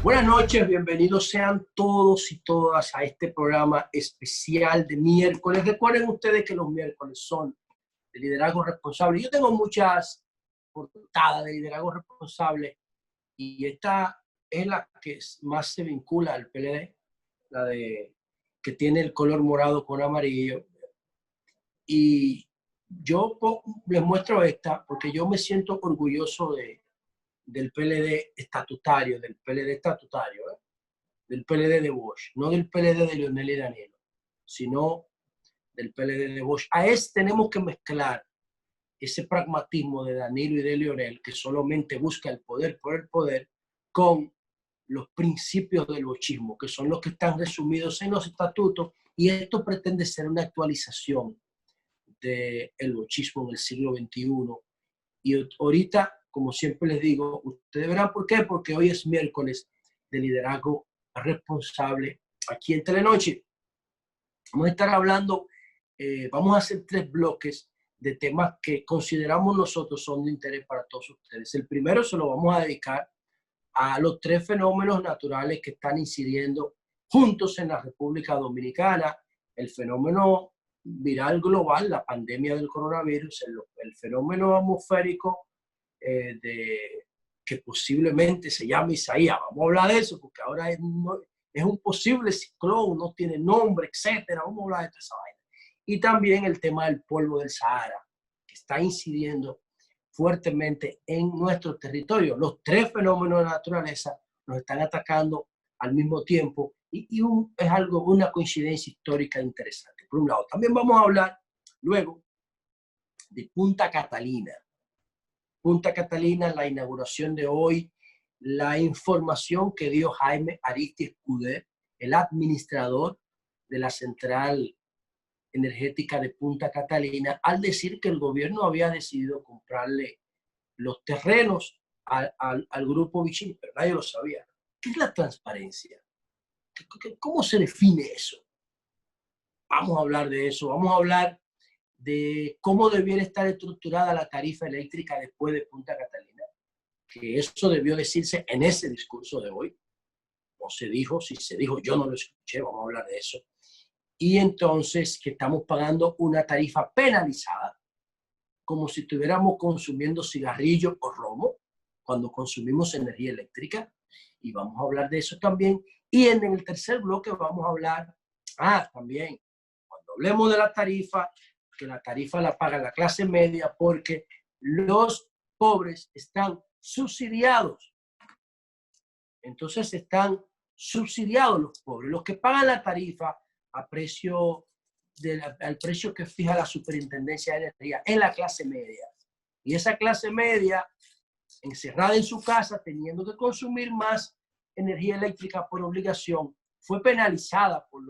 Buenas noches, bienvenidos sean todos y todas a este programa especial de miércoles. Recuerden ustedes que los miércoles son de liderazgo responsable. Yo tengo muchas portadas de liderazgo responsable y esta es la que más se vincula al PLD, la de que tiene el color morado con amarillo. Y yo les muestro esta porque yo me siento orgulloso del PLD estatutario, del PLD de Bosch, no del PLD de Leonel y Danilo, sino del PLD de Bosch. A este tenemos que mezclar ese pragmatismo de Danilo y de Leonel, que solamente busca el poder por el poder, con los principios del bochismo, que son los que están resumidos en los estatutos, y esto pretende ser una actualización del bochismo en el siglo XXI. Y ahorita, como siempre les digo, ustedes verán por qué, porque hoy es miércoles de liderazgo responsable aquí en Telenoche. Vamos a estar hablando, vamos a hacer 3 bloques de temas que consideramos nosotros son de interés para todos ustedes. El primero se lo vamos a dedicar a los 3 fenómenos naturales que están incidiendo juntos en la República Dominicana: el fenómeno viral global, la pandemia del coronavirus, el fenómeno atmosférico que posiblemente se llama Isaías. Vamos a hablar de eso porque ahora es un posible ciclón, no tiene nombre, etcétera. Vamos a hablar de toda esa vaina. Y también el tema del polvo del Sahara, que está incidiendo fuertemente en nuestro territorio. Los 3 fenómenos de la naturaleza nos están atacando al mismo tiempo y es una coincidencia histórica interesante. Por un lado, también vamos a hablar luego de Punta Catalina. Punta Catalina, la inauguración de hoy, la información que dio Jaime Aristi Escudé, el administrador de la central energética de Punta Catalina, al decir que el gobierno había decidido comprarle los terrenos al grupo Vichy, pero nadie lo sabía. ¿Qué es la transparencia? ¿Cómo se define eso? Vamos a hablar de eso, vamos a hablar de cómo debiera estar estructurada la tarifa eléctrica después de Punta Catalina, que eso debió decirse en ese discurso de hoy. No se dijo, si se dijo yo no lo escuché, vamos a hablar de eso. Y entonces que estamos pagando una tarifa penalizada, como si estuviéramos consumiendo cigarrillo o romo cuando consumimos energía eléctrica, y vamos a hablar de eso también. Y en el tercer bloque vamos a hablar, también, cuando hablemos de la tarifa, que la tarifa la paga la clase media porque los pobres están subsidiados. Entonces están subsidiados los pobres, los que pagan la tarifa al precio que fija la Superintendencia de Energía, es la clase media. Y esa clase media, encerrada en su casa, teniendo que consumir más energía eléctrica por obligación, fue penalizada por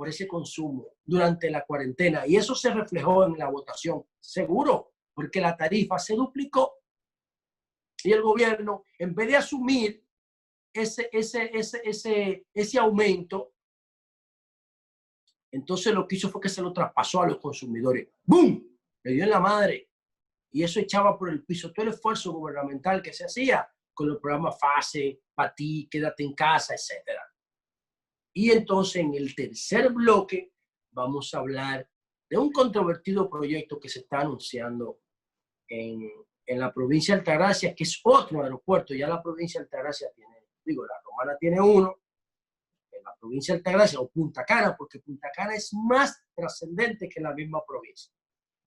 ese consumo durante la cuarentena. Y eso se reflejó en la votación, seguro, porque la tarifa se duplicó. Y el gobierno, en vez de asumir ese aumento, entonces lo que hizo fue que se lo traspasó a los consumidores. ¡Bum! Le dio en la madre. Y eso echaba por el piso todo el esfuerzo gubernamental que se hacía con los programas FASE, para ti, quédate en casa, etc. Y entonces en el tercer bloque vamos a hablar de un controvertido proyecto que se está anunciando en la provincia de Altagracia, que es otro aeropuerto. Ya la provincia de Altagracia tiene, la Romana tiene uno, en la provincia de Altagracia, o Punta Cana, porque Punta Cana es más trascendente que la misma provincia.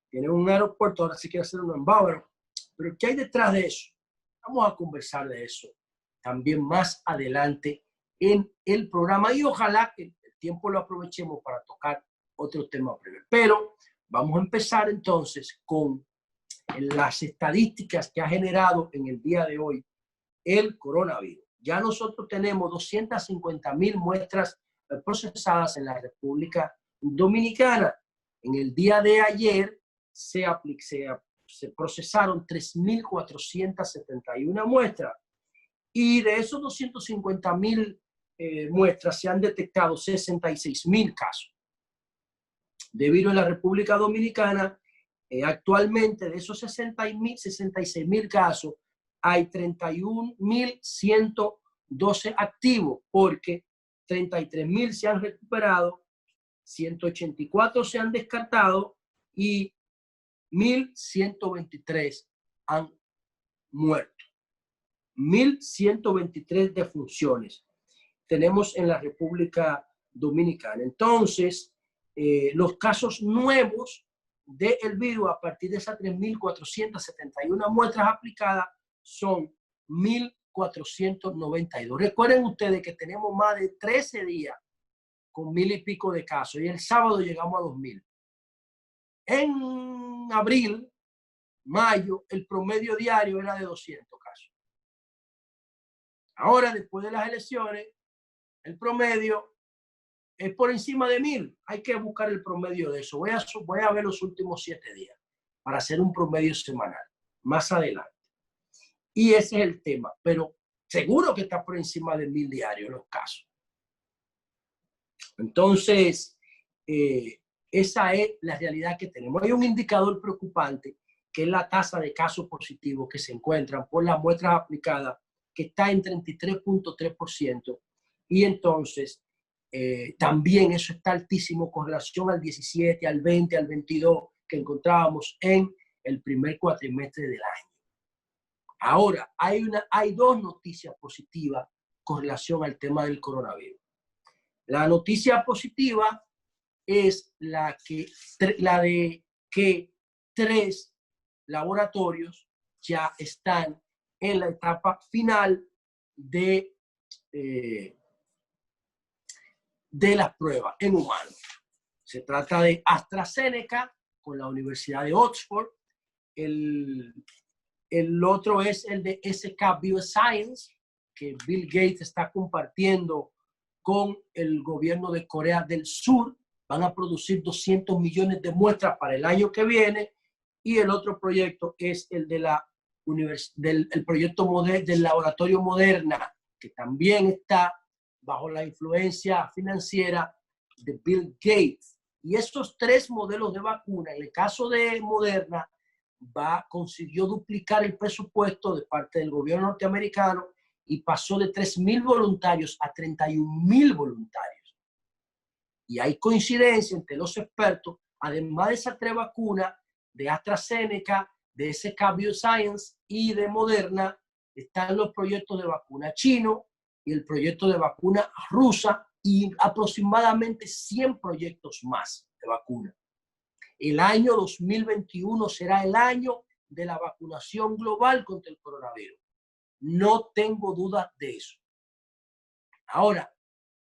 Tiene un aeropuerto, ahora sí quiere hacer uno en Bávaro. Pero ¿qué hay detrás de eso? Vamos a conversar de eso también más adelante en el programa, y ojalá que el tiempo lo aprovechemos para tocar otro tema breve. Pero vamos a empezar entonces con las estadísticas que ha generado en el día de hoy el coronavirus. Ya nosotros tenemos 250,000 muestras procesadas en la República Dominicana. En el día de ayer se procesaron 3,471 muestras, y de esos 250,000 muestras se han detectado 66,000 casos. Debido a la República Dominicana, actualmente de esos 66,000 casos, hay 31,100 12 activos, porque 33.000 se han recuperado, 184 se han descartado y 1.123 han muerto. 1.123 defunciones tenemos en la República Dominicana. Entonces, los casos nuevos del virus a partir de esas 3.471 muestras aplicadas son 1.492. Recuerden ustedes que tenemos más de 13 días con 1.000 y pico de casos y el sábado llegamos a 2.000. En abril, mayo, el promedio diario era de 200 casos. Ahora, después de las elecciones, el promedio es por encima de 1.000. Hay que buscar el promedio de eso. Voy a ver los últimos 7 días para hacer un promedio semanal más adelante. Y ese es el tema. Pero seguro que está por encima de 1.000 diarios los casos. Entonces, esa es la realidad que tenemos. Hay un indicador preocupante que es la tasa de casos positivos que se encuentran por las muestras aplicadas, que está en 33.3%. Y entonces, también eso está altísimo con relación al 17, al 20, al 22 que encontrábamos en el primer cuatrimestre del año. Ahora, hay dos noticias positivas con relación al tema del coronavirus. La noticia positiva es la de que 3 laboratorios ya están en la etapa final de las pruebas en humanos. Se trata de AstraZeneca con la Universidad de Oxford. El otro es el de SK Bioscience, que Bill Gates está compartiendo con el gobierno de Corea del Sur. Van a producir 200 millones de muestras para el año que viene. Y el otro proyecto es el de el proyecto del laboratorio Moderna, que también está bajo la influencia financiera de Bill Gates. Y estos 3 modelos de vacuna, en el caso de Moderna, consiguió duplicar el presupuesto de parte del gobierno norteamericano y pasó de 3.000 voluntarios a 31.000 voluntarios. Y hay coincidencia entre los expertos, además de esas 3 vacunas, de AstraZeneca, de SK Bioscience y de Moderna, están los proyectos de vacuna chino y el proyecto de vacuna rusa y aproximadamente 100 proyectos más de vacuna. El año 2021 será el año de la vacunación global contra el coronavirus. No tengo dudas de eso. Ahora,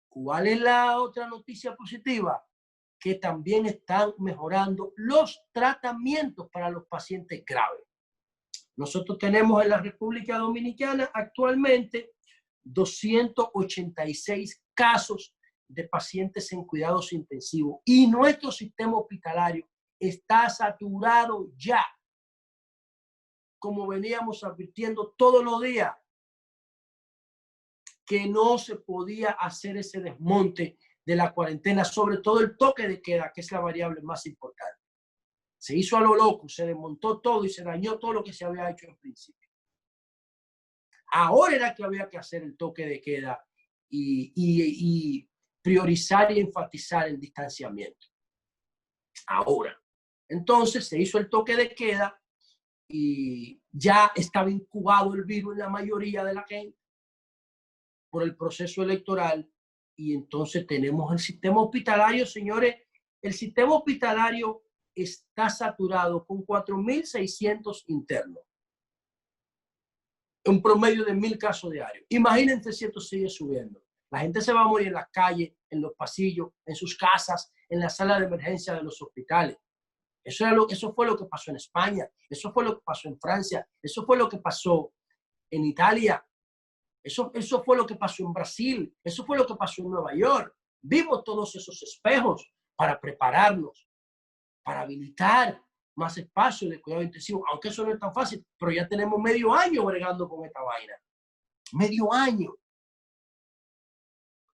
¿cuál es la otra noticia positiva? Que también están mejorando los tratamientos para los pacientes graves. Nosotros tenemos en la República Dominicana actualmente 286 casos de pacientes en cuidados intensivos y nuestro sistema hospitalario está saturado ya, como veníamos advirtiendo todos los días, que no se podía hacer ese desmonte de la cuarentena, sobre todo el toque de queda, que es la variable más importante. Se hizo a lo loco, se desmontó todo y se dañó todo lo que se había hecho en principio. Ahora era que había que hacer el toque de queda y priorizar y enfatizar el distanciamiento. Ahora. Entonces se hizo el toque de queda y ya estaba incubado el virus en la mayoría de la gente por el proceso electoral. Y entonces tenemos el sistema hospitalario, señores. El sistema hospitalario está saturado con 4.600 internos. Un promedio de 1.000 casos diarios. Imagínense si esto sigue subiendo. La gente se va a morir en las calles, en los pasillos, en sus casas, en la sala de emergencia de los hospitales. Eso fue lo que pasó en España, eso fue lo que pasó en Francia, eso fue lo que pasó en Italia, eso fue lo que pasó en Brasil, eso fue lo que pasó en Nueva York. Vimos todos esos espejos para prepararnos, para habilitar más espacio de cuidado intensivo, aunque eso no es tan fácil, pero ya tenemos medio año bregando con esta vaina. Medio año.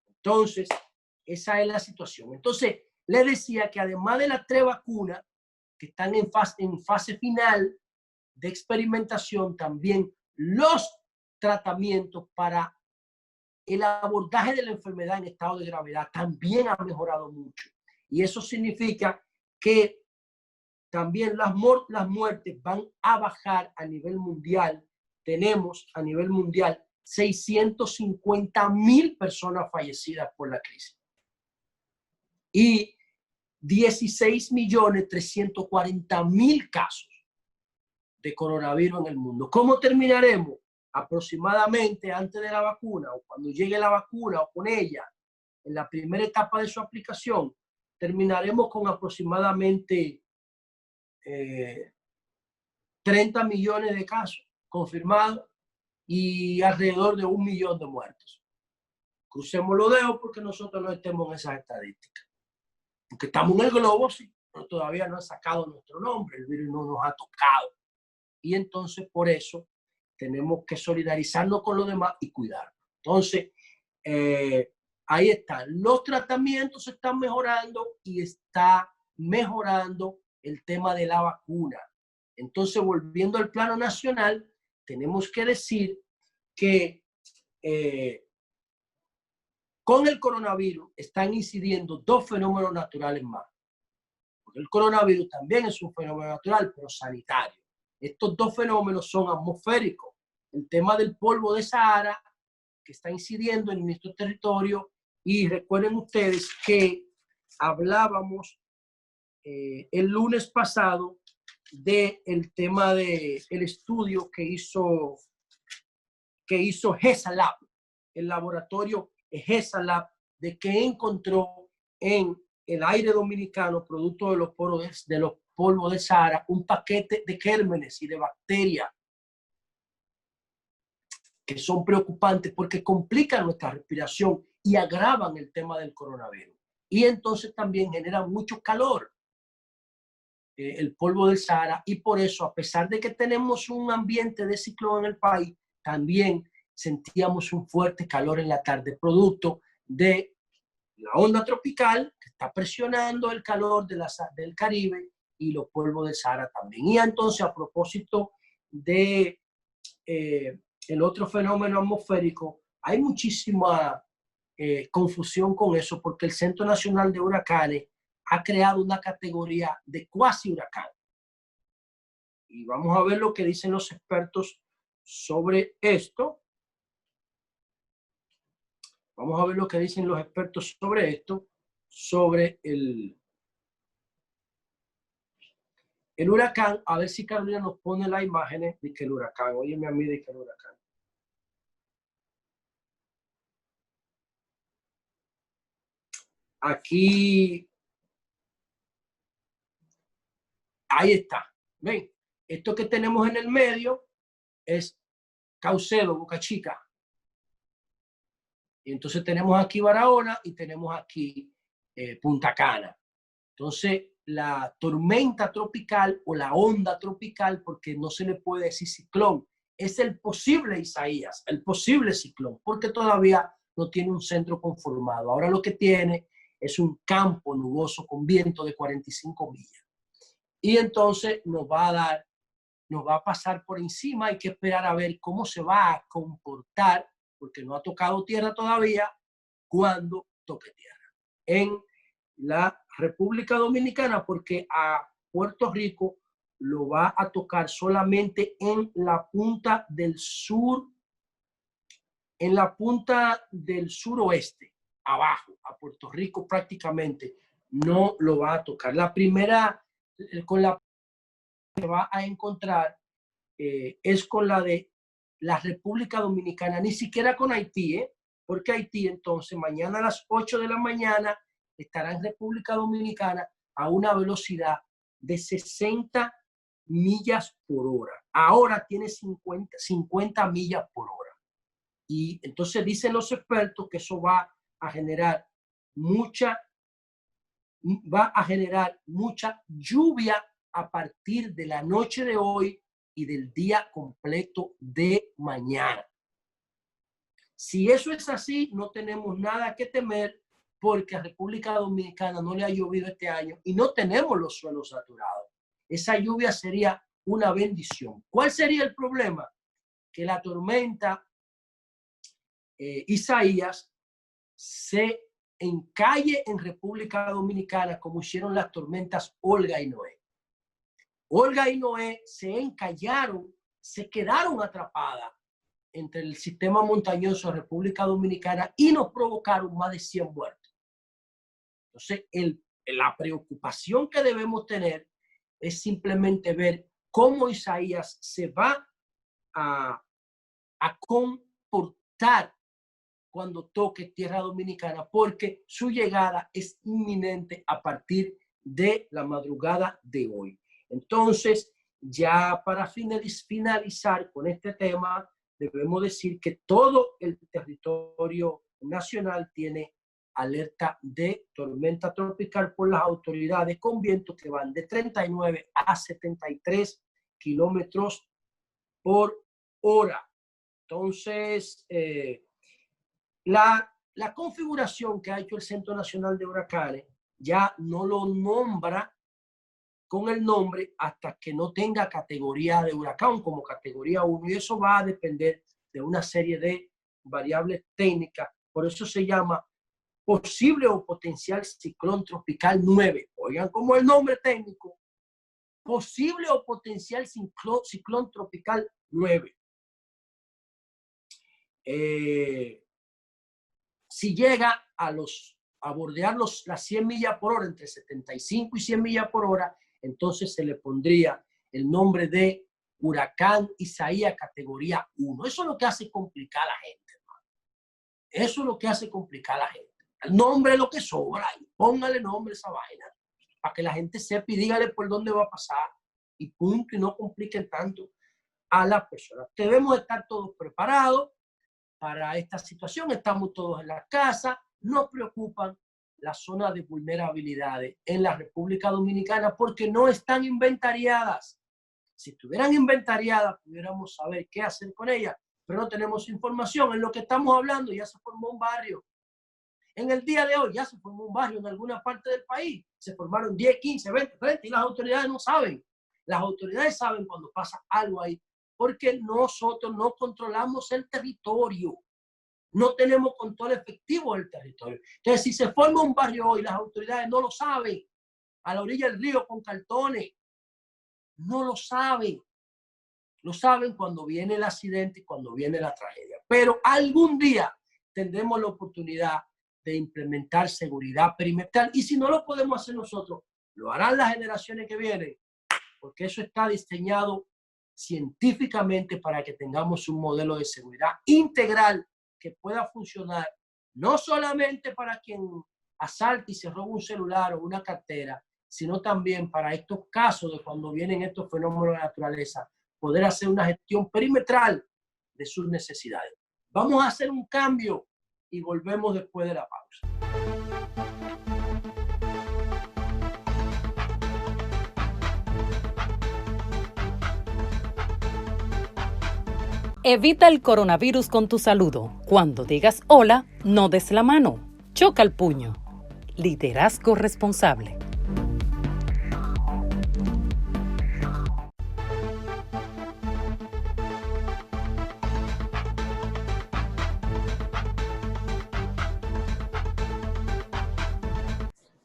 Entonces, esa es la situación. Entonces, les decía que además de las 3 vacunas que están en fase final de experimentación, también los tratamientos para el abordaje de la enfermedad en estado de gravedad también ha mejorado mucho. Y eso significa que también las muertes van a bajar a nivel mundial. Tenemos a nivel mundial 650,000 personas fallecidas por la crisis. Y 16.340.000 casos de coronavirus en el mundo. ¿Cómo terminaremos? Aproximadamente antes de la vacuna o cuando llegue la vacuna o con ella, en la primera etapa de su aplicación, terminaremos con aproximadamente 30 millones de casos confirmados y alrededor de 1 millón de muertos. Crucemos los dedos porque nosotros no estemos en esas estadísticas. Porque estamos en el globo, sí, pero todavía no han sacado nuestro nombre, el virus no nos ha tocado. Y entonces por eso tenemos que solidarizarnos con los demás y cuidarnos. Entonces, ahí está. Los tratamientos están mejorando y está mejorando el tema de la vacuna. Entonces, volviendo al plano nacional, tenemos que decir que con el coronavirus están incidiendo dos fenómenos naturales más. Porque el coronavirus también es un fenómeno natural, pero sanitario. Estos dos fenómenos son atmosféricos. El tema del polvo de Sahara, que está incidiendo en nuestro territorio, y recuerden ustedes que hablábamos el lunes pasado del tema del estudio que hizo GESALAB, el laboratorio GESALAB, de que encontró en el aire dominicano, producto de los polvos de Sahara, un paquete de gérmenes y de bacterias que son preocupantes porque complican nuestra respiración y agravan el tema del coronavirus. Y entonces también generan mucho calor el polvo del Sahara, y por eso, a pesar de que tenemos un ambiente de ciclón en el país, también sentíamos un fuerte calor en la tarde, producto de la onda tropical que está presionando el calor del Caribe y los polvos del Sahara también. Y entonces, a propósito de el otro fenómeno atmosférico, hay muchísima confusión con eso, porque el Centro Nacional de Huracanes ha creado una categoría de cuasi huracán. Y vamos a ver lo que dicen los expertos sobre esto. Vamos a ver lo que dicen los expertos sobre esto, sobre el huracán. A ver si Carolina nos pone las imágenes de que el huracán, óyeme a mí de que el huracán. Aquí, ahí está. ¿Ven? Esto que tenemos en el medio es Caucedo, Boca Chica. Y entonces tenemos aquí Barahona y tenemos aquí Punta Cana. Entonces, la tormenta tropical o la onda tropical, porque no se le puede decir ciclón, es el posible Isaías, el posible ciclón, porque todavía no tiene un centro conformado. Ahora lo que tiene es un campo nuboso con viento de 45 millas. Y entonces nos va a pasar por encima. Hay que esperar a ver cómo se va a comportar, porque no ha tocado tierra todavía, cuando toque tierra. En la República Dominicana, porque a Puerto Rico lo va a tocar solamente en la punta del sur, en la punta del suroeste, abajo. A Puerto Rico prácticamente no lo va a tocar. La primera, con la que va a encontrar es con la de la República Dominicana, ni siquiera con Haití, porque Haití entonces mañana a las 8 de la mañana estará en República Dominicana a una velocidad de 60 millas por hora. Ahora tiene 50 millas por hora. Y entonces dicen los expertos que eso va a generar mucha lluvia a partir de la noche de hoy y del día completo de mañana. Si eso es así, no tenemos nada que temer, porque a República Dominicana no le ha llovido este año y no tenemos los suelos saturados. Esa lluvia sería una bendición. ¿Cuál sería el problema? Que la tormenta Isaías se encalle en República Dominicana como hicieron las tormentas Olga y Noé. Olga y Noé se encallaron, se quedaron atrapadas entre el sistema montañoso de República Dominicana y nos provocaron más de 100 muertos. Entonces, la preocupación que debemos tener es simplemente ver cómo Isaías se va a comportar cuando toque tierra dominicana, porque su llegada es inminente a partir de la madrugada de hoy. Entonces, ya para finalizar con este tema, debemos decir que todo el territorio nacional tiene alerta de tormenta tropical por las autoridades, con vientos que van de 39 a 73 kilómetros por hora. Entonces, la configuración que ha hecho el Centro Nacional de Huracanes ya no lo nombra con el nombre hasta que no tenga categoría de huracán como categoría 1, y eso va a depender de una serie de variables técnicas. Por eso se llama posible o potencial ciclón tropical 9. Oigan como el nombre técnico, posible o potencial ciclón tropical 9. Si llega a bordear las 100 millas por hora, entre 75 y 100 millas por hora, entonces se le pondría el nombre de huracán Isaías categoría 1. Eso es lo que hace complicar a la gente, hermano. Eso es lo que hace complicar a la gente. El nombre es lo que sobra, y póngale nombre a esa vaina, para que la gente sepa y dígale por dónde va a pasar, y punto, y no compliquen tanto a las personas. Debemos estar todos preparados para esta situación. Estamos todos en la casa. Nos preocupan las zonas de vulnerabilidades en la República Dominicana porque no están inventariadas. Si estuvieran inventariadas, pudiéramos saber qué hacer con ellas, pero no tenemos información. En lo que estamos hablando ya se formó un barrio. En el día de hoy ya se formó un barrio en alguna parte del país. Se formaron 10, 15, 20, 30 y las autoridades no saben. Las autoridades saben cuando pasa algo ahí, porque nosotros no controlamos el territorio. No tenemos control efectivo del territorio. Entonces, si se forma un barrio hoy, las autoridades no lo saben, a la orilla del río con cartones, no lo saben. Lo saben cuando viene el accidente y cuando viene la tragedia. Pero algún día tendremos la oportunidad de implementar seguridad perimetral. Y si no lo podemos hacer nosotros, lo harán las generaciones que vienen, porque eso está diseñado científicamente para que tengamos un modelo de seguridad integral que pueda funcionar no solamente para quien asalte y se roba un celular o una cartera, sino también para estos casos de cuando vienen estos fenómenos de la naturaleza, poder hacer una gestión perimetral de sus necesidades. Vamos a hacer un cambio y volvemos después de la pausa. Evita el coronavirus con tu saludo. Cuando digas hola, no des la mano. Choca el puño. Liderazgo responsable.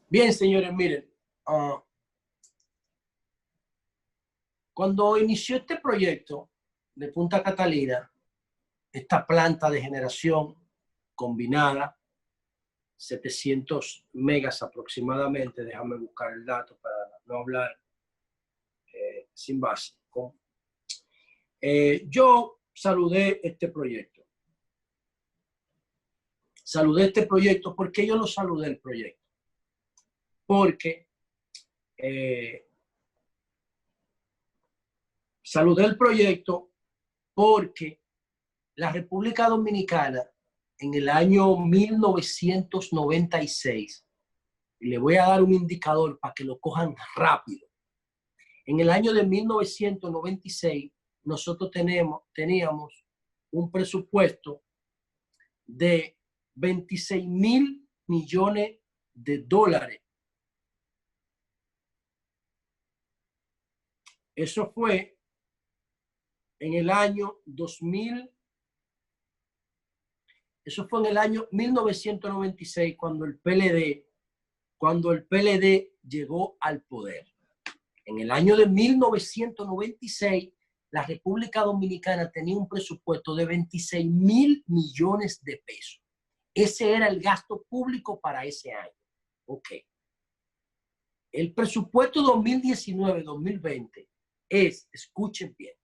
Bien, señores, miren. Cuando inició este proyecto de Punta Catalina, esta planta de generación combinada, 700 megas aproximadamente, déjame buscar el dato para no hablar sin base. Yo saludé este proyecto. Saludé este proyecto. ¿Por qué yo lo saludé el proyecto? Porque saludé el proyecto porque la República Dominicana en el año 1996, y le voy a dar un indicador para que lo cojan rápido. En el año de 1996, nosotros teníamos un presupuesto de 26,000 millones de dólares. Eso fue en el año 2000. Eso fue en el año 1996 cuando el PLD llegó al poder. En el año de 1996, la República Dominicana tenía un presupuesto de 26.000 millones de pesos. Ese era el gasto público para ese año. Ok. El presupuesto 2019-2020 es, escuchen bien,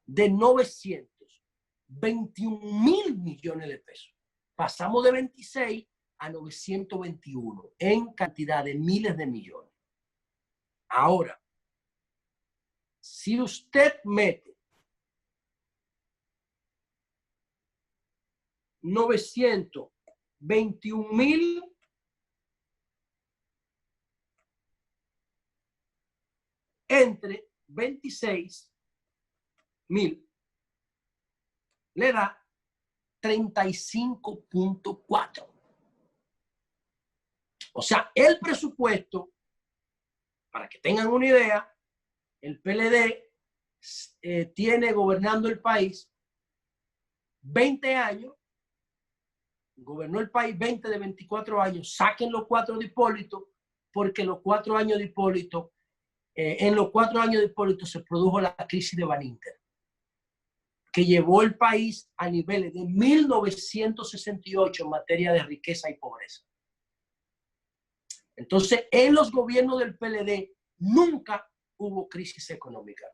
de 921.000 millones de pesos. Pasamos de 26 a 921 en cantidad de miles de millones. Ahora, si usted mete 921.000 entre 26.000, le da 35.4. O sea, el presupuesto, para que tengan una idea, el PLD tiene gobernando el país 20 años, gobernó el país 20 de 24 años, saquen los 4 de Hipólito, porque los 4 años de Hipólito, en los 4 años de Hipólito se produjo la crisis de Baninter, que llevó el país a niveles de 1968 en materia de riqueza y pobreza. Entonces, en los gobiernos del PLD nunca hubo crisis económica.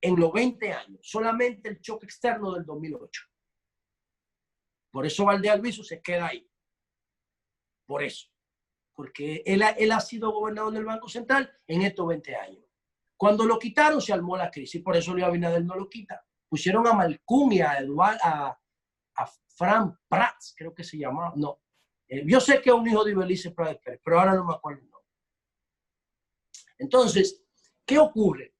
En los 20 años, solamente el choque externo del 2008. Por eso Valdés Albizu se queda ahí. Por eso. Porque él ha sido gobernador del Banco Central en estos 20 años. Cuando lo quitaron, se armó la crisis. Por eso Luis Abinader no lo quita. Pusieron a Malcún y a Fran Prats, creo que se llamaba. No. Yo sé que es un hijo de Ibelice Prats, pero ahora no me acuerdo el nombre. Entonces, ¿qué ocurre?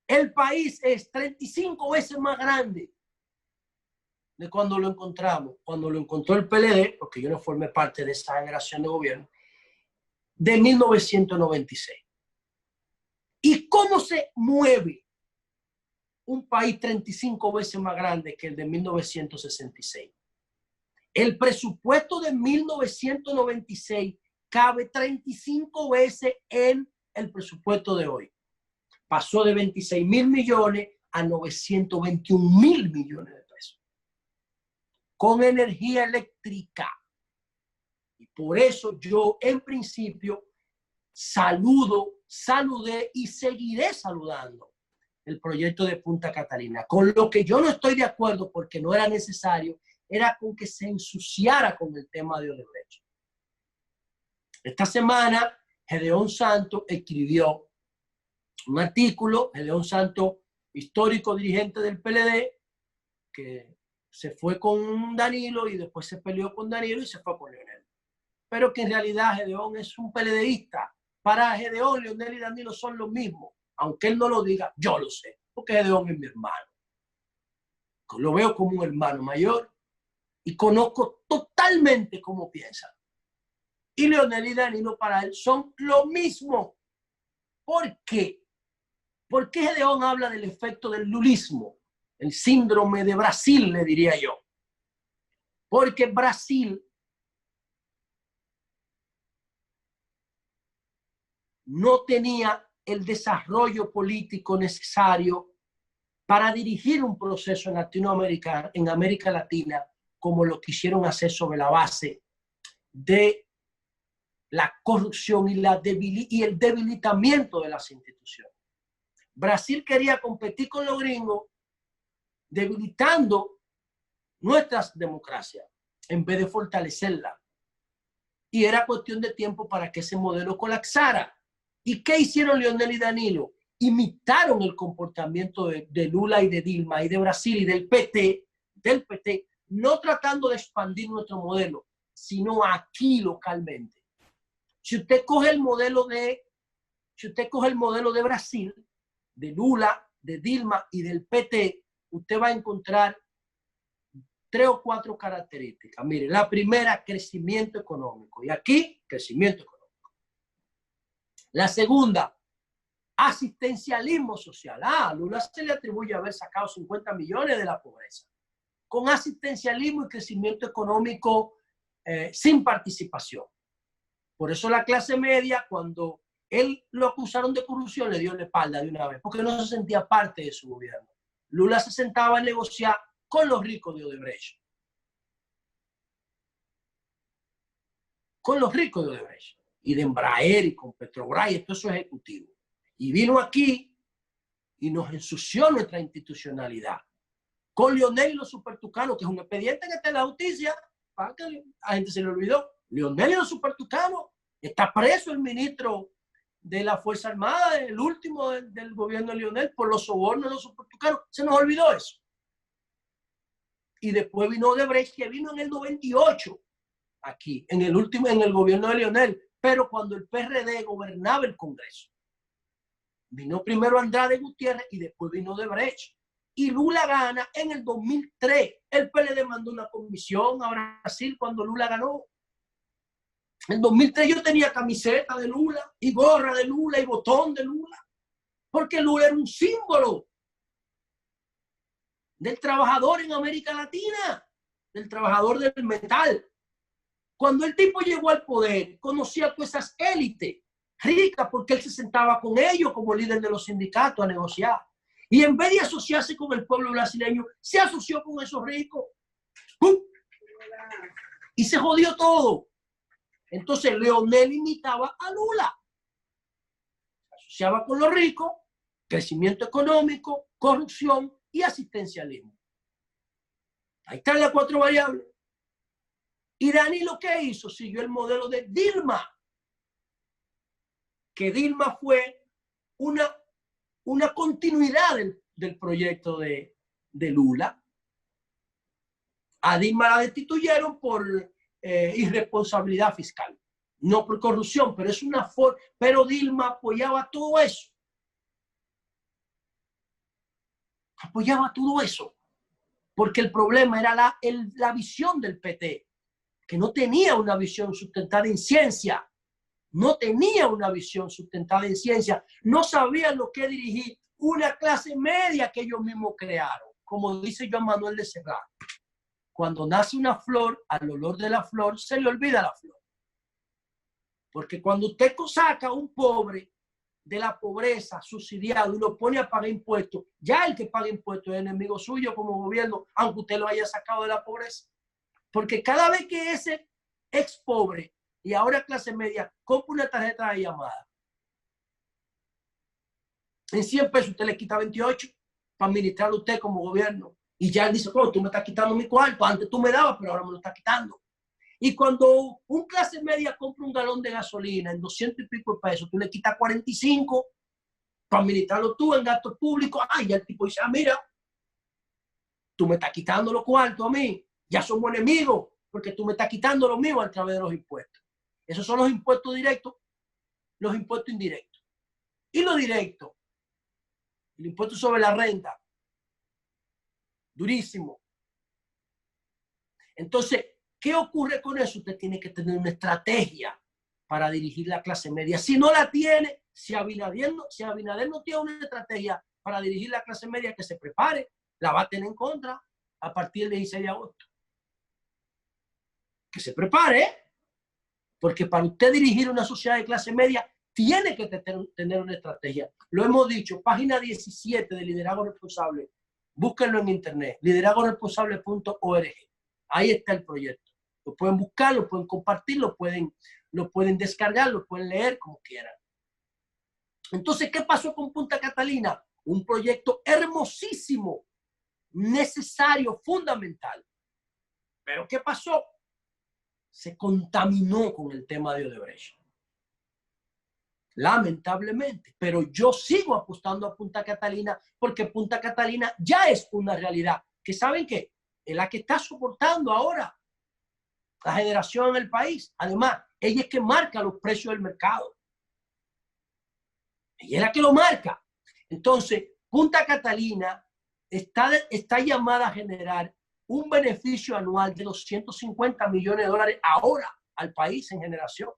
El país es 35 veces más grande de cuando lo encontramos, cuando lo encontró el PLD, porque yo no formé parte de esa generación de gobierno, de 1996. ¿Y cómo se mueve un país 35 veces más grande que el de 1966? El presupuesto de 1996 cabe 35 veces en el presupuesto de hoy. Pasó de 26.000 millones a 921.000 millones de pesos. Con energía eléctrica. Y por eso yo, en principio, saludé y seguiré saludando el proyecto de Punta Catalina. Con lo que yo no estoy de acuerdo, porque no era necesario, era con que se ensuciara con el tema de Odebrecht. Esta semana, Gedeón Santos escribió un artículo, Gedeón Santos, histórico dirigente del PLD, que se fue con Danilo y después se peleó con Danilo y se fue con Leonel. Pero que en realidad Gedeón es un PLDista. Para Gedeón, Leonel y Danilo son lo mismo. Aunque él no lo diga, yo lo sé, porque Gedeón es mi hermano. Lo veo como un hermano mayor y conozco totalmente cómo piensa. Y Leonel y Danilo para él son lo mismo. ¿Por qué? ¿Por qué Gedeón habla del efecto del lulismo? El síndrome de Brasil, le diría yo. Porque Brasil no tenía el desarrollo político necesario para dirigir un proceso en América Latina, como lo quisieron hacer sobre la base de la corrupción y el debilitamiento de las instituciones. Brasil quería competir con los gringos, debilitando nuestras democracias en vez de fortalecerla. Y era cuestión de tiempo para que ese modelo colapsara. ¿Y qué hicieron Leonel y Danilo? Imitaron el comportamiento de Lula y de Dilma y de Brasil y del PT, no tratando de expandir nuestro modelo, sino aquí localmente. Si usted coge el modelo de Brasil, de Lula, de Dilma y del PT, usted va a encontrar 3 o 4 características. Mire, la primera, crecimiento económico. Y aquí, crecimiento económico. La segunda, asistencialismo social. A Lula se le atribuye haber sacado 50 millones de la pobreza. con asistencialismo y crecimiento económico sin participación. Por eso la clase media, cuando él lo acusaron de corrupción, le dio la espalda de una vez, porque no se sentía parte de su gobierno. Lula se sentaba a negociar con los ricos de Odebrecht. Con los ricos de Odebrecht. Y de Embraer y con Petrobras y todo eso ejecutivo. Y vino aquí y nos ensució nuestra institucionalidad. Con Leonel y los supertucanos, que es un expediente que está en la justicia, para que a la gente se le olvidó. Leonel y los supertucanos, está preso el ministro de la Fuerza Armada, el último del gobierno de Leonel, por los sobornos de los supertucanos. Se nos olvidó eso. Y después vino Odebrecht, que vino en el 98, aquí, en el gobierno de Leonel, pero cuando el PRD gobernaba el Congreso. Vino primero Andrade Gutiérrez y después vino Odebrecht. Y Lula gana en el 2003. El PLD mandó una comisión a Brasil cuando Lula ganó. En 2003 yo tenía camiseta de Lula y gorra de Lula y botón de Lula, porque Lula era un símbolo del trabajador en América Latina, del trabajador del metal. Cuando el tipo llegó al poder, conocía a todas esas élites ricas porque él se sentaba con ellos como líder de los sindicatos a negociar. Y en vez de asociarse con el pueblo brasileño, se asoció con esos ricos. ¡Pum! Y se jodió todo. Entonces Leonel imitaba a Lula. Se asociaba con los ricos, crecimiento económico, corrupción y asistencialismo. Ahí están las 4 variables. Y Danilo, ¿qué hizo? Siguió el modelo de Dilma. Que Dilma fue una continuidad del proyecto de Lula. A Dilma la destituyeron por irresponsabilidad fiscal, no por corrupción, pero es una forma. Pero Dilma apoyaba todo eso. Apoyaba todo eso. Porque el problema era la visión del PT, que no tenía una visión sustentada en ciencia. No tenía una visión sustentada en ciencia. No sabían lo que dirigir una clase media que ellos mismos crearon. Como dice Joan Manuel de Serrat. Cuando nace una flor, al olor de la flor se le olvida la flor. Porque cuando usted saca a un pobre de la pobreza, subsidiado, y lo pone a pagar impuestos, ya el que paga impuestos es enemigo suyo como gobierno, aunque usted lo haya sacado de la pobreza. Porque cada vez que ese ex pobre y ahora clase media compra una tarjeta de llamada, en 100 pesos usted le quita 28 para administrarlo usted como gobierno. Y ya él dice, oh, tú me estás quitando mi cuarto, antes tú me dabas, pero ahora me lo estás quitando. Y cuando un clase media compra un galón de gasolina en 200 y pico de pesos, tú le quitas 45 para administrarlo tú en gastos públicos. Ay, ya el tipo dice, mira, tú me estás quitando los cuartos a mí, ya somos enemigos, porque tú me estás quitando lo mío a través de los impuestos. Esos son los impuestos directos, los impuestos indirectos. Y los directos, el impuesto sobre la renta, durísimo. Entonces, ¿qué ocurre con eso? Usted tiene que tener una estrategia para dirigir la clase media. Si no la tiene, si Abinader no tiene una estrategia para dirigir la clase media, que se prepare, la va a tener en contra a partir del 16 de agosto. Que se prepare, porque para usted dirigir una sociedad de clase media, tiene que tener una estrategia. Lo hemos dicho, página 17 de Liderazgo Responsable. Búsquenlo en internet, liderazgoresponsable.org. Ahí está el proyecto. Lo pueden buscar, lo pueden compartir, lo pueden descargar, lo pueden leer como quieran. Entonces, ¿qué pasó con Punta Catalina? Un proyecto hermosísimo, necesario, fundamental. ¿Pero qué pasó? Se contaminó con el tema de Odebrecht. Lamentablemente. Pero yo sigo apostando a Punta Catalina porque Punta Catalina ya es una realidad. ¿Que saben qué? Es la que está soportando ahora la generación en el país. Además, ella es que marca los precios del mercado. Ella es la que lo marca. Entonces, Punta Catalina está llamada a generar un beneficio anual de los 150 millones de dólares ahora al país en generación.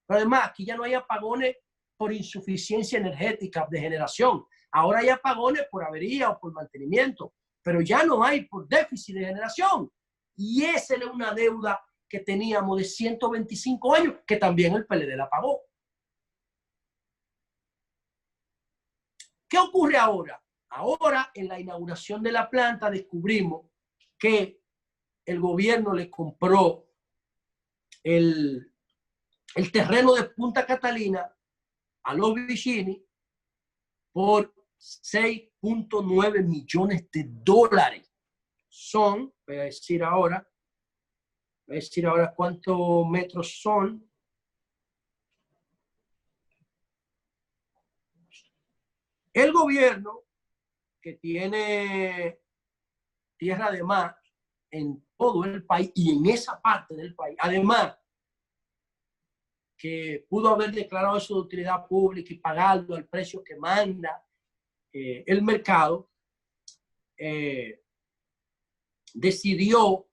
Pero además, aquí ya no hay apagones por insuficiencia energética de generación. Ahora hay apagones por avería o por mantenimiento. pero ya no hay por déficit de generación. Y esa era una deuda que teníamos de 125 años, que también el PLD la pagó. ¿Qué ocurre ahora? Ahora, en la inauguración de la planta, descubrimos que el gobierno le compró el terreno de Punta Catalina a los Vicini por 6.9 millones de dólares. Son, voy a decir ahora cuántos metros son. El gobierno, que tiene tierra de mar en todo el país y en esa parte del país, además que pudo haber declarado eso de utilidad pública y pagarlo al precio que manda el mercado, decidió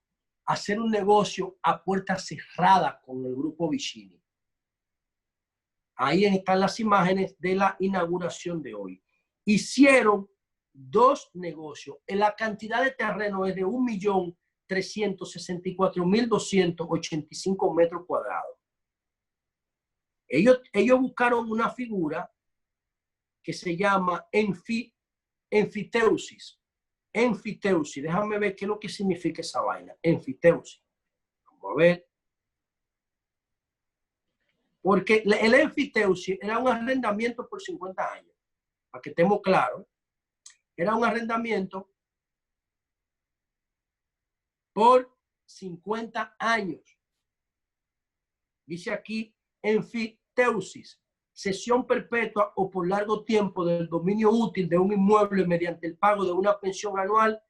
hacer un negocio a puerta cerrada con el grupo Vicini. Ahí están las imágenes de la inauguración de hoy. Hicieron 2 negocios. La cantidad de terreno es de 1.364.285 metros cuadrados. Ellos buscaron una figura que se llama enfiteusis. Enfiteusis. Déjame ver qué es lo que significa esa vaina. Enfiteusis. Vamos a ver. Porque el enfiteusis era un arrendamiento por 50 años. Para que estemos claros. Era un arrendamiento por 50 años. Dice aquí enfiteusis, cesión perpetua o por largo tiempo del dominio útil de un inmueble mediante el pago de una pensión anual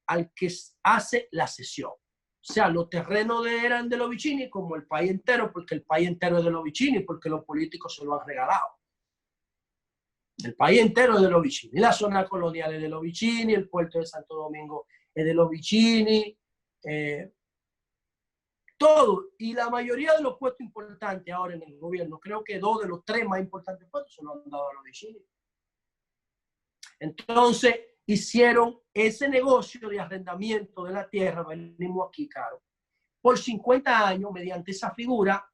al que hace la cesión. O sea, los terrenos eran de los Vicini como el país entero, porque el país entero es de los Vicini, porque los políticos se lo han regalado. El país entero es de los Vicini. La zona colonial es de los Vicini, el puerto de Santo Domingo es de los Vicini, todo. Y la mayoría de los puestos importantes ahora en el gobierno, creo que 2 de los 3 más importantes puestos se los han dado a los Vicini. Entonces, hicieron ese negocio de arrendamiento de la tierra, venimos aquí, Caro, por 50 años mediante esa figura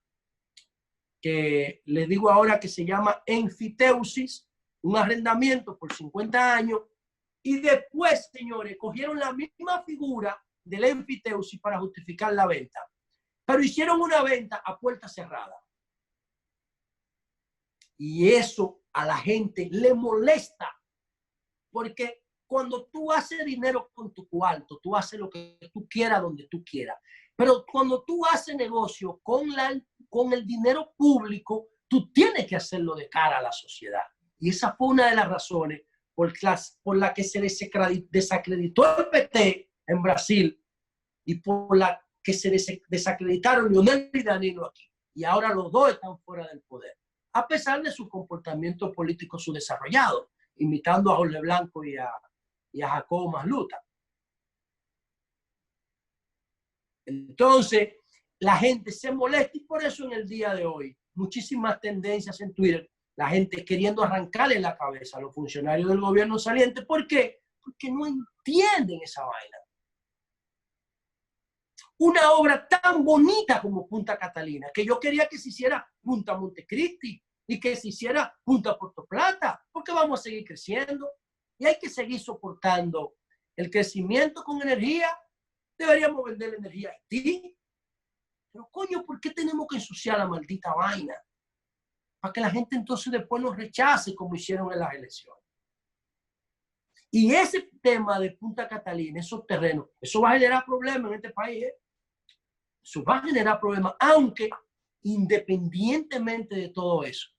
que les digo ahora que se llama enfiteusis, un arrendamiento por 50 años, y después, señores, cogieron la misma figura del enfiteusis para justificar la venta, pero hicieron una venta a puerta cerrada. Y eso a la gente le molesta, porque cuando tú haces dinero con tu cuarto, tú haces lo que tú quieras, donde tú quieras. Pero cuando tú haces negocio con el dinero público, tú tienes que hacerlo de cara a la sociedad. Y esa fue una de las razones por la que se desacreditó el PT en Brasil y por la que se desacreditaron Leonel y Danilo aquí. Y ahora los dos están fuera del poder, a pesar de su comportamiento político subdesarrollado, imitando a Jorge Blanco y a Jacobo Masluta. Entonces, la gente se molesta y por eso en el día de hoy, muchísimas tendencias en Twitter, la gente queriendo arrancarle la cabeza a los funcionarios del gobierno saliente. ¿Por qué? Porque no entienden esa vaina. Una obra tan bonita como Punta Catalina, que yo quería que se hiciera Punta Montecristi y que se hiciera Punta Puerto Plata, porque vamos a seguir creciendo y hay que seguir soportando el crecimiento con energía. Deberíamos vender la energía a Haití. Pero coño, ¿por qué tenemos que ensuciar la maldita vaina? Para que la gente entonces después nos rechace como hicieron en las elecciones. Y ese tema de Punta Catalina, esos terrenos, eso va a generar problemas en este país. Eso va a generar problemas, aunque independientemente de todo eso,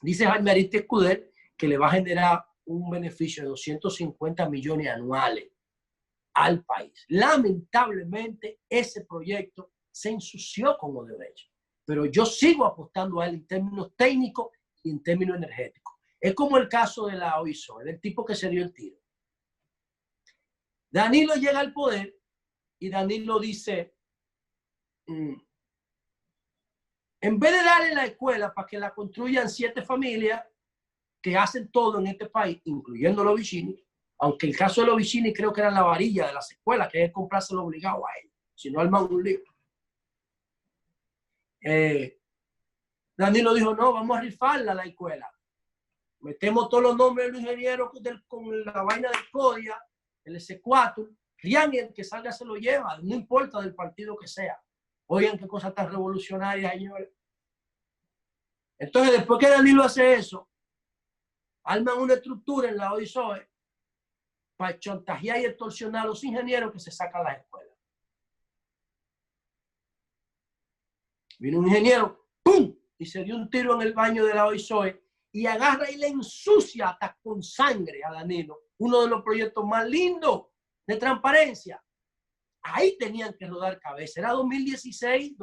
dice Jaime Ariste Escudero que le va a generar un beneficio de 250 millones anuales al país. Lamentablemente, ese proyecto se ensució con Odebrecht, pero yo sigo apostando a él en términos técnicos y en términos energéticos. Es como el caso de la OISO, el tipo que se dio el tiro. Danilo llega al poder y Danilo dice, en vez de darle la escuela para que la construyan 7 familias que hacen todo en este país, incluyendo los Vicini, Aunque el caso de los Vicini creo que era la varilla de las escuelas, que hay que comprárselo obligado a ellos, si no arman un lío. Danilo dijo, no, vamos a rifarla la escuela. Metemos todos los nombres de los ingenieros con la vaina del CODIA, el S4, Rian, el que salga se lo lleva, no importa del partido que sea. Oigan qué cosa tan revolucionaria, señores. Entonces, después que Danilo hace eso, arman una estructura en la OISOE para chantajear y extorsionar a los ingenieros que se sacan las escuelas. Vino un ingeniero, ¡pum! Y se dio un tiro en el baño de la OISOE y agarra y le ensucia hasta con sangre a Danilo, uno de los proyectos más lindos de transparencia. Ahí tenían que rodar cabeza. Era 2016.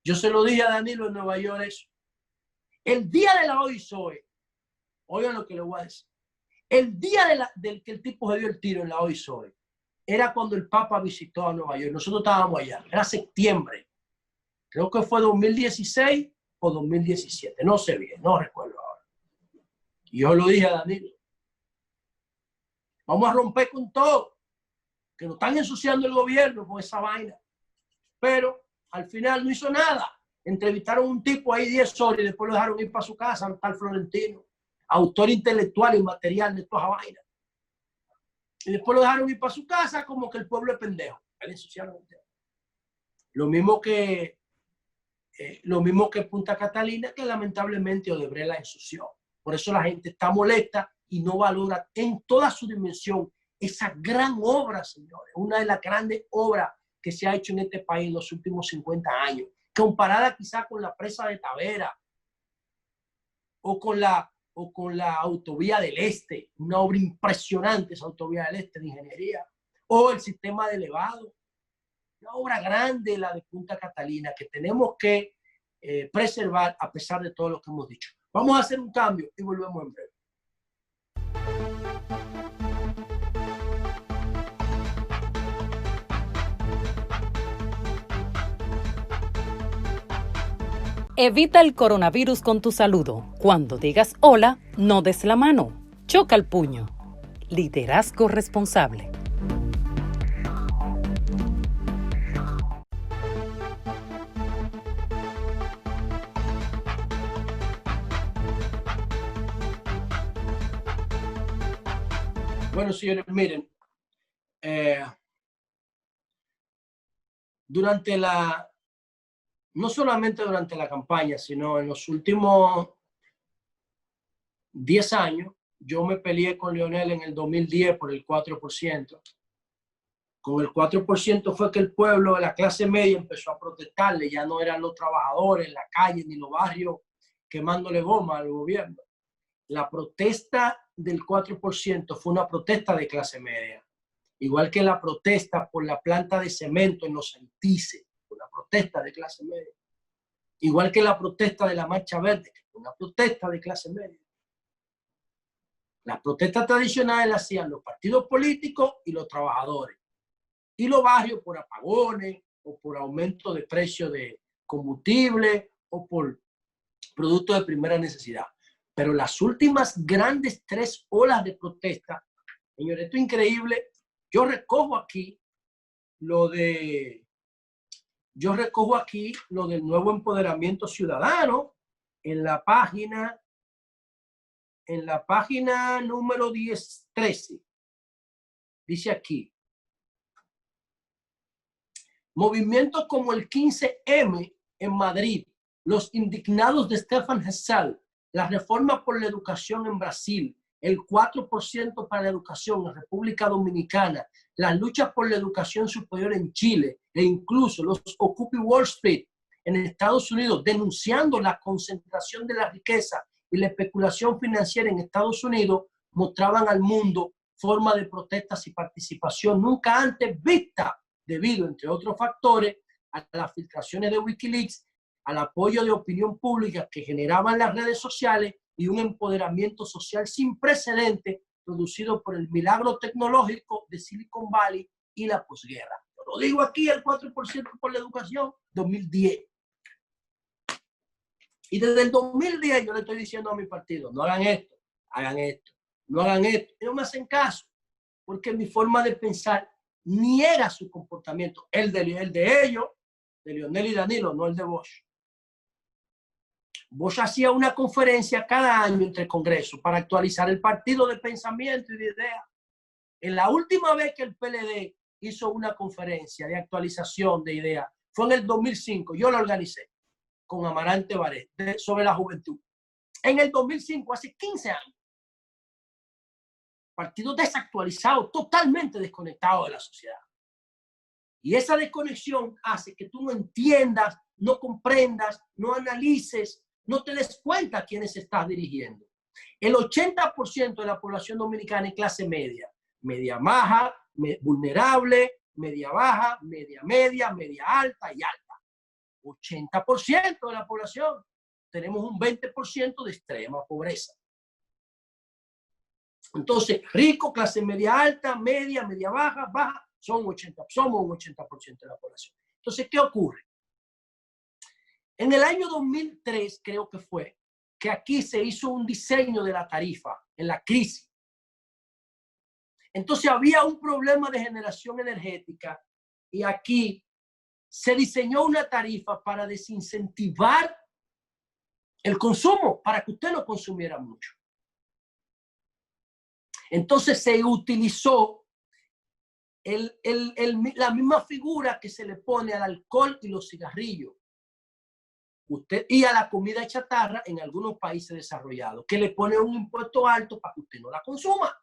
Yo se lo dije a Danilo en Nueva York eso. El día de la OISOE, oigan lo que le voy a decir. El día del que el tipo se dio el tiro en la OISOE, era cuando el Papa visitó a Nueva York. Nosotros estábamos allá. Era septiembre. Creo que fue 2016 o 2017. No sé bien, no recuerdo ahora. Y yo lo dije a Danilo. Vamos a romper con todo. Que nos están ensuciando el gobierno con esa vaina. Pero al final no hizo nada. Entrevistaron a un tipo ahí 10 horas y después lo dejaron ir para su casa, al tal Florentino, autor intelectual y material de toda esa vaina. Y después lo dejaron ir para su casa como que el pueblo es pendejo. Le ensuciaron el tema. Lo mismo que Punta Catalina, que lamentablemente Odebrecht la ensució. Por eso la gente está molesta y no valora en toda su dimensión esa gran obra, señores. Una de las grandes obras que se ha hecho en este país en los últimos 50 años, comparada quizá con la presa de Tavera o con la autovía del Este, una obra impresionante esa autovía del Este de ingeniería, o el sistema de elevado. Una obra grande, la de Punta Catalina, que tenemos que preservar a pesar de todo lo que hemos dicho. Vamos a hacer un cambio y volvemos en breve. Evita el coronavirus con tu saludo. Cuando digas hola, no des la mano. Choca el puño. Liderazgo responsable. Bueno, señores, miren, no solamente durante la campaña, sino en los últimos 10 años, yo me peleé con Leonel en el 2010 por el 4%. Con el 4% fue que el pueblo de la clase media empezó a protestarle, ya no eran los trabajadores en la calle ni los barrios quemándole goma al gobierno. La protesta del 4% fue una protesta de clase media, igual que la protesta por la planta de cemento en los Santices, una protesta de clase media, igual que la protesta de la Marcha Verde, una protesta de clase media. Las protestas tradicionales las hacían los partidos políticos y los trabajadores, y los barrios por apagones o por aumento de precio de combustible o por productos de primera necesidad. Pero las últimas grandes 3 olas de protesta, señores, esto es increíble. Yo recojo aquí lo del nuevo empoderamiento ciudadano en la página número 13. Dice aquí, movimientos como el 15M en Madrid, los indignados de Stefan Hessel, la reforma por la educación en Brasil, el 4% para la educación en República Dominicana, las luchas por la educación superior en Chile e incluso los Occupy Wall Street en Estados Unidos denunciando la concentración de la riqueza y la especulación financiera en Estados Unidos, mostraban al mundo forma de protestas y participación nunca antes vista debido, entre otros factores, a las filtraciones de Wikileaks, al apoyo de opinión pública que generaban las redes sociales y un empoderamiento social sin precedentes producido por el milagro tecnológico de Silicon Valley y la posguerra. Yo lo digo aquí, el 4% por la educación, 2010. Y desde el 2010 yo le estoy diciendo a mi partido, no hagan esto, hagan esto. no hagan esto. Y no me hacen caso, porque mi forma de pensar niega su comportamiento. El de ellos, de Leonel y Danilo, no el de Bosch. Bosch hacía una conferencia cada año entre Congresos para actualizar el partido de pensamiento y de ideas. En la última vez que el PLD hizo una conferencia de actualización de ideas fue en el 2005. Yo la organicé con Amarante Baré sobre la juventud. En el 2005, hace 15 años. Partido desactualizado, totalmente desconectado de la sociedad. Y esa desconexión hace que tú no entiendas, no comprendas, no analices, no te des cuenta a quiénes estás dirigiendo. El 80% de la población dominicana es clase media, media baja, vulnerable, media baja, media media, media alta y alta. 80% de la población. Tenemos un 20% de extrema pobreza. Entonces, rico, clase media alta, media, media baja, baja, somos un 80% de la población. Entonces, ¿qué ocurre? En el año 2003, creo que fue, que aquí se hizo un diseño de la tarifa en la crisis. Entonces, había un problema de generación energética y aquí se diseñó una tarifa para desincentivar el consumo, para que usted no consumiera mucho. Entonces se utilizó la misma figura que se le pone al alcohol y los cigarrillos y a la comida chatarra en algunos países desarrollados, que le pone un impuesto alto para que usted no la consuma.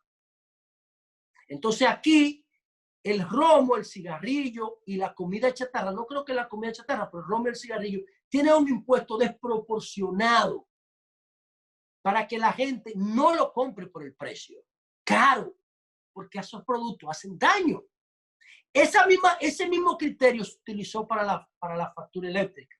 Entonces aquí el romo, el cigarrillo y la comida chatarra, no creo que la comida chatarra, pero el romo y el cigarrillo, tiene un impuesto desproporcionado para que la gente no lo compre por el precio caro, porque esos productos hacen daño. Ese mismo criterio se utilizó para la factura eléctrica.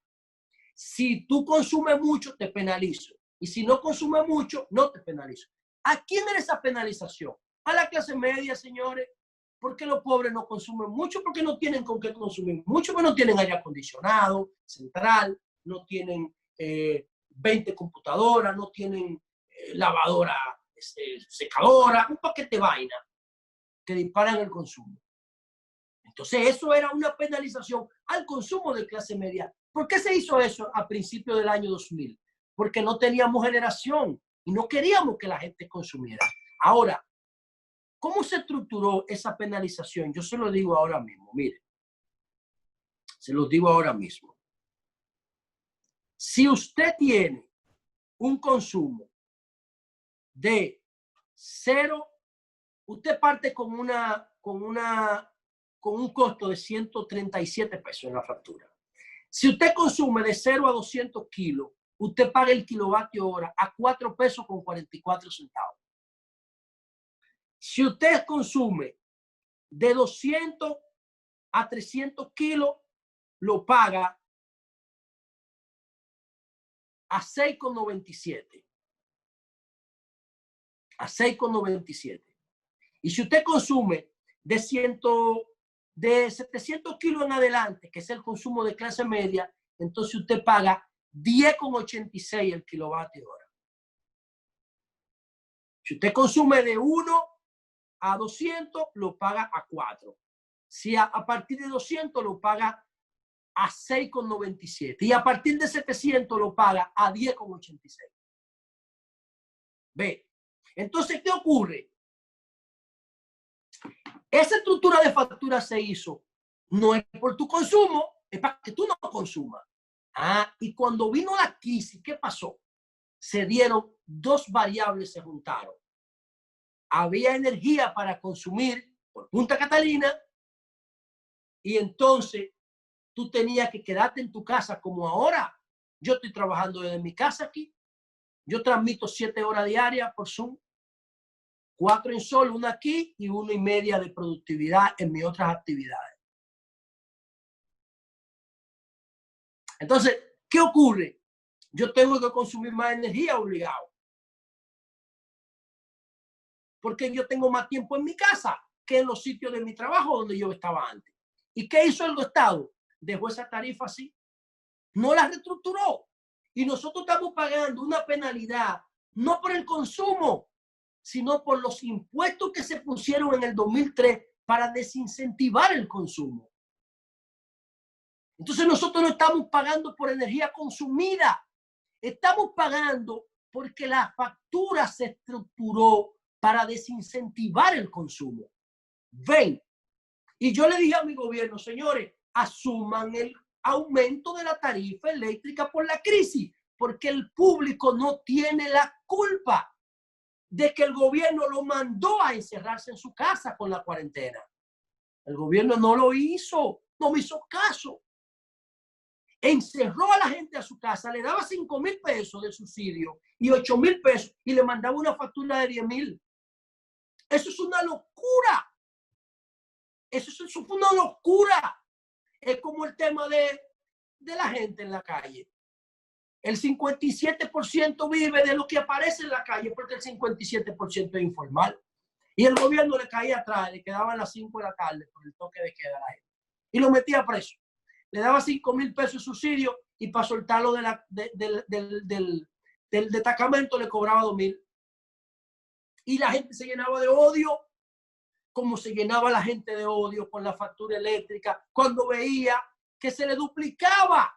Si tú consumes mucho, te penalizo. Y si no consumes mucho, no te penalizo. ¿A quién era esa penalización? A la clase media, señores. Porque los pobres no consumen mucho, porque no tienen con qué consumir mucho, porque no tienen aire acondicionado, central, no tienen 20 computadoras, no tienen lavadora, secadora, un paquete de vaina que disparan el consumo. Entonces eso era una penalización al consumo de clase media. ¿Por qué se hizo eso a principios del año 2000? Porque no teníamos generación y no queríamos que la gente consumiera. Ahora, ¿cómo se estructuró esa penalización? Yo se lo digo ahora mismo, mire. Se lo digo ahora mismo. Si usted tiene un consumo de 0, usted parte con un costo de 137 pesos en la factura. Si usted consume de 0 a 200 kilos, usted paga el kilovatio hora a 4 pesos con 44 centavos. Si usted consume de 200 a 300 kilos, lo paga a 6,97. A 6,97. Y si usted consume de 700 kilos en adelante, que es el consumo de clase media, entonces usted paga 10,86 el kilovatio hora. Si usted consume de 1 a 200, lo paga a 4. Si a partir de 200 lo paga a 6,97. Y a partir de 700 lo paga a 10,86. ¿Ve? Entonces, ¿qué ocurre? Esa estructura de factura se hizo no es por tu consumo, es para que tú no consumas. Y cuando vino la crisis, ¿qué pasó? Se dieron dos variables, se juntaron. Había energía para consumir por Punta Catalina y entonces tú tenías que quedarte en tu casa como ahora. Yo estoy trabajando desde mi casa aquí. Yo transmito 7 horas diarias por Zoom. 4 en sol, 1 aquí y 1,5 de productividad en mis otras actividades. Entonces, ¿qué ocurre? Yo tengo que consumir más energía obligado. Porque yo tengo más tiempo en mi casa que en los sitios de mi trabajo donde yo estaba antes. ¿Y qué hizo el Estado? Dejó esa tarifa así. No la reestructuró. Y nosotros estamos pagando una penalidad, no por el consumo, sino por los impuestos que se pusieron en el 2003 para desincentivar el consumo. Entonces nosotros no estamos pagando por energía consumida, estamos pagando porque la factura se estructuró para desincentivar el consumo. Ven, y yo le dije a mi gobierno, señores, asuman el aumento de la tarifa eléctrica por la crisis, porque el público no tiene la culpa de que el gobierno lo mandó a encerrarse en su casa con la cuarentena. El gobierno no lo hizo, no me hizo caso. Encerró a la gente a su casa, le daba 5,000 pesos de subsidio y 8,000 pesos y le mandaba una factura de 10,000. Eso es una locura. Eso fue una locura. Es como el tema de la gente en la calle. El 57% vive de lo que aparece en la calle porque el 57% es informal. Y el gobierno le caía atrás, le quedaban las 5 de la tarde por el toque de queda a la gente. Y lo metía preso. Le daba 5,000 pesos de subsidio y para soltarlo del destacamento le cobraba 2,000. Y la gente se llenaba de odio, como se llenaba la gente de odio con la factura eléctrica cuando veía que se le duplicaba.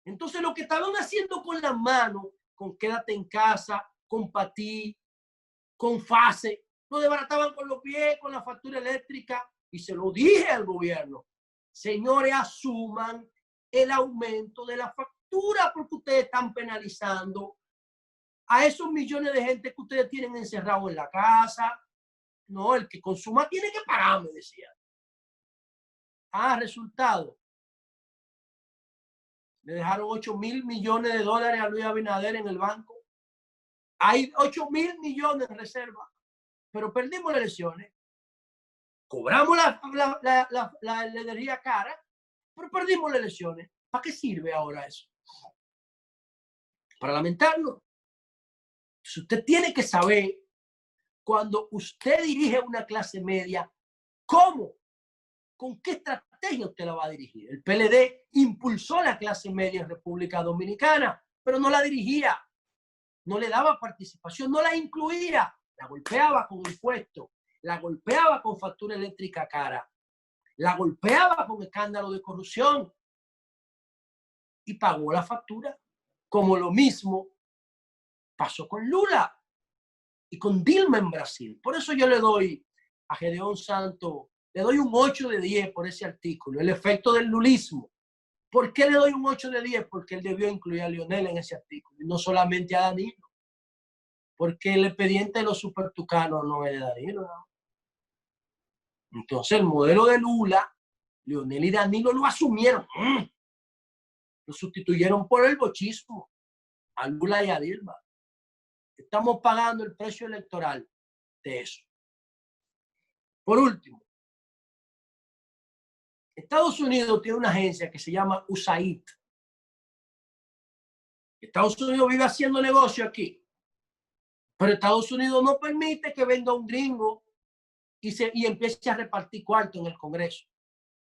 Entonces lo que estaban haciendo con las manos, con quédate en casa, con patí, con fase, lo desbarataban con los pies, con la factura eléctrica. Y se lo dije al gobierno. Señores, asuman el aumento de la factura porque ustedes están penalizando a esos millones de gente que ustedes tienen encerrados en la casa. No, el que consuma tiene que pagar, me decía. Resultado. Le dejaron 8,000 millones de dólares a Luis Abinader en el banco. Hay 8,000 millones en reserva, pero perdimos las elecciones. Cobramos la energía cara, pero perdimos las elecciones. ¿Para qué sirve ahora eso? Para lamentarlo. Entonces usted tiene que saber, cuando usted dirige una clase media, ¿cómo? ¿Con qué estrategia usted la va a dirigir? El PLD impulsó la clase media en República Dominicana, pero no la dirigía, no le daba participación, no la incluía, la golpeaba con impuestos, la golpeaba con factura eléctrica cara, la golpeaba con escándalo de corrupción y pagó la factura. Como lo mismo pasó con Lula y con Dilma en Brasil. Por eso yo le doy a Gedeón Santos, le doy un 8 de 10 por ese artículo, el efecto del lulismo. ¿Por qué le doy un 8 de 10? Porque él debió incluir a Leonel en ese artículo, y no solamente a Danilo. Porque el expediente de los supertucanos no es de Danilo, ¿no? Entonces el modelo de Lula, Leonel y Danilo lo asumieron. Lo sustituyeron por el bochismo a Lula y a Dilma. Estamos pagando el precio electoral de eso. Por último, Estados Unidos tiene una agencia que se llama USAID. Estados Unidos vive haciendo negocio aquí, pero Estados Unidos no permite que venga un gringo y empiece a repartir cuarto en el Congreso.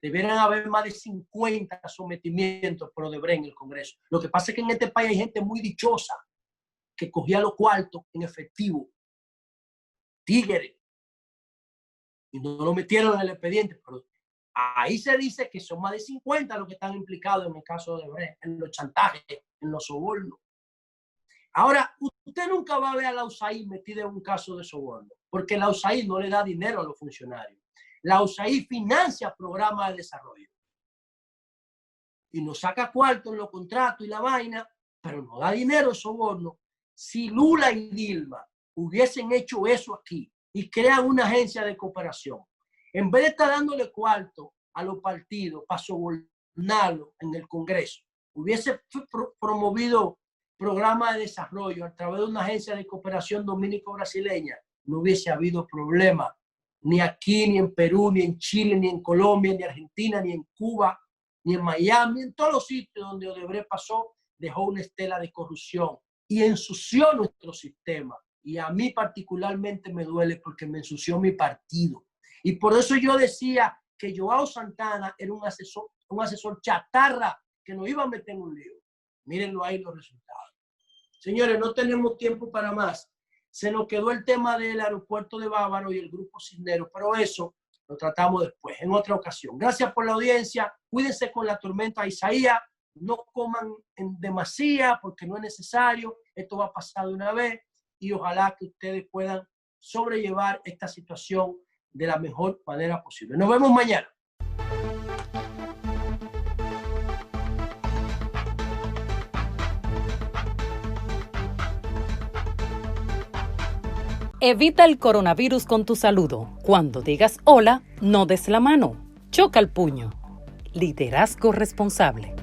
Deberían haber más de 50 sometimientos por Odebrecht en el Congreso. Lo que pasa es que en este país hay gente muy dichosa que cogía los cuartos en efectivo, tigres, y no lo metieron en el expediente. Pero ahí se dice que son más de 50 los que están implicados en el caso de Odebrecht, en los chantajes, en los sobornos. Ahora, usted nunca va a ver a la USAID metida en un caso de soborno, porque la USAID no le da dinero a los funcionarios. La USAID financia programas de desarrollo y nos saca cuarto en los contratos y la vaina, pero no da dinero a soborno. Si Lula y Dilma hubiesen hecho eso aquí y crean una agencia de cooperación, en vez de estar dándole cuarto a los partidos para sobornarlo en el Congreso, hubiese promovido programas de desarrollo a través de una agencia de cooperación dominico-brasileña, no hubiese habido problema ni aquí, ni en Perú, ni en Chile, ni en Colombia, ni en Argentina, ni en Cuba, ni en Miami, en todos los sitios donde Odebrecht pasó, dejó una estela de corrupción y ensució nuestro sistema. Y a mí particularmente me duele porque me ensució mi partido. Y por eso yo decía que Joao Santana era un asesor chatarra que nos iba a meter en un lío. Mírenlo ahí los resultados. Señores, no tenemos tiempo para más. Se nos quedó el tema del aeropuerto de Bávaro y el grupo Cisneros, pero eso lo tratamos después, en otra ocasión. Gracias por la audiencia. Cuídense con la tormenta Isaías. No coman en demasía porque no es necesario. Esto va a pasar de una vez y ojalá que ustedes puedan sobrellevar esta situación de la mejor manera posible. Nos vemos mañana. Evita el coronavirus con tu saludo. Cuando digas hola, no des la mano. Choca el puño. Liderazgo responsable.